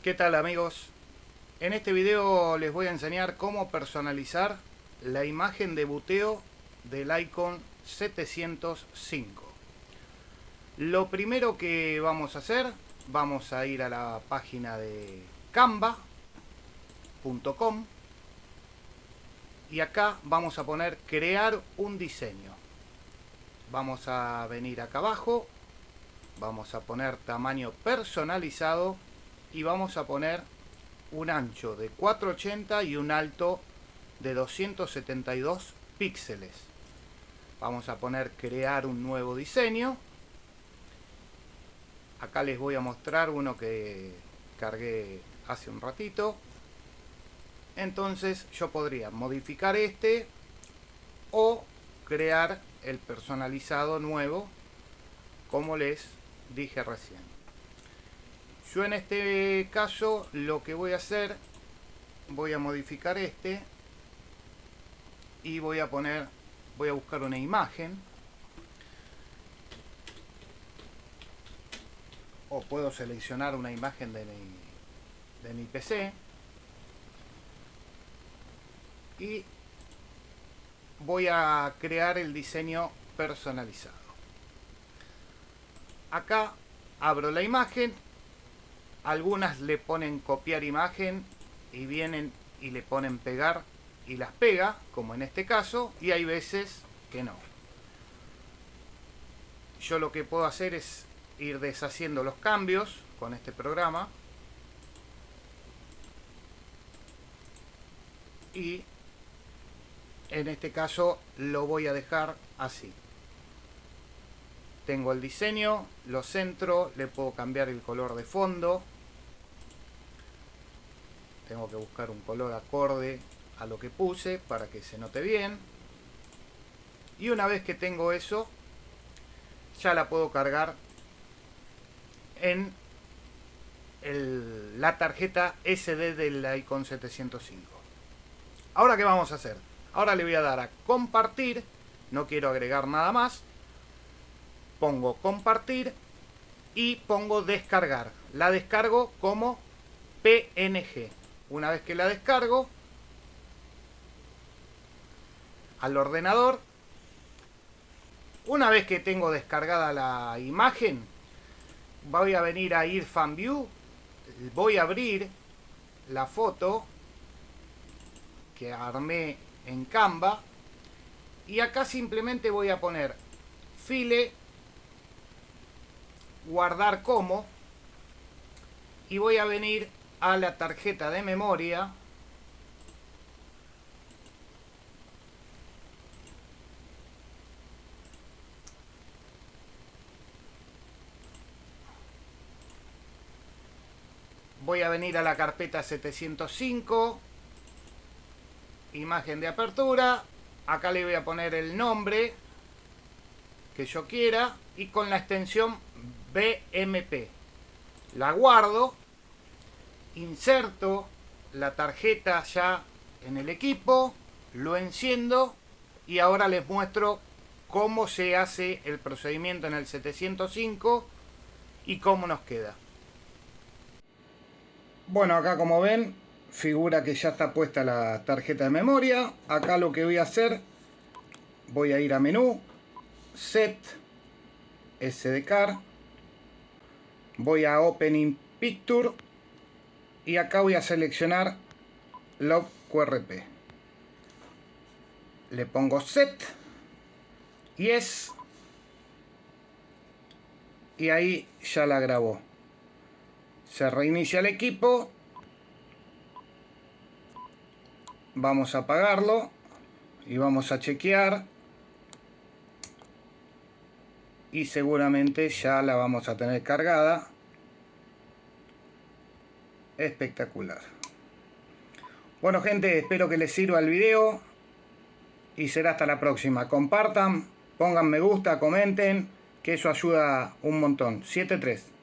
¿Qué tal, amigos? En este video les voy a enseñar cómo personalizar la imagen de buteo del Icon 705. Lo primero que vamos a hacer, vamos a ir a la página de canva.com y acá vamos a poner crear un diseño. Vamos a venir acá abajo, vamos a poner tamaño personalizado y vamos a poner un ancho de 480 y un alto de 272 píxeles. Vamos a poner crear un nuevo diseño. Acá les voy a mostrar uno que cargué hace un ratito. Entonces yo podría modificar este o crear el personalizado nuevo, como les dije recién. Yo en este caso lo que voy a hacer, voy a modificar este y voy a buscar una imagen, o puedo seleccionar una imagen de mi PC y voy a crear el diseño personalizado. Acá abro la imagen. Algunas le ponen copiar imagen y vienen y le ponen pegar y las pega, como en este caso, y hay veces que no. Yo lo que puedo hacer es ir deshaciendo los cambios con este programa y en este caso lo voy a dejar así. Tengo el diseño, lo centro, le puedo cambiar el color de fondo. Tengo que buscar un color acorde a lo que puse para que se note bien. Y una vez que tengo eso, ya la puedo cargar en la tarjeta SD del Icon 705. Ahora, ¿qué vamos a hacer? Ahora le voy a dar a compartir. No quiero agregar nada más. Pongo compartir y pongo descargar. La descargo como PNG. Una vez que la descargo al ordenador, una vez que tengo descargada la imagen, voy a venir a Irfan View, voy a abrir la foto que armé en Canva y acá simplemente voy a poner file, guardar como, y voy a venir a la tarjeta de memoria voy a venir a la carpeta 705, imagen de apertura. Acá le voy a poner el nombre que yo quiera y con la extensión BMP la guardo, inserto la tarjeta ya en el equipo, lo enciendo y ahora les muestro cómo se hace el procedimiento en el 705 y cómo nos queda. Bueno, acá como ven, figura que ya está puesta la tarjeta de memoria. Acá lo que voy a hacer, voy a ir a menú, set, SD card, voy a Opening Picture y acá voy a seleccionar Log QRP. Le pongo set, yes, y ahí ya la grabó. Se reinicia el equipo. Vamos a apagarlo y vamos a chequear. Y seguramente ya la vamos a tener cargada. Espectacular. Bueno, gente, espero que les sirva el video. Y será hasta la próxima. Compartan, pongan me gusta, comenten, que eso ayuda un montón. 7-3.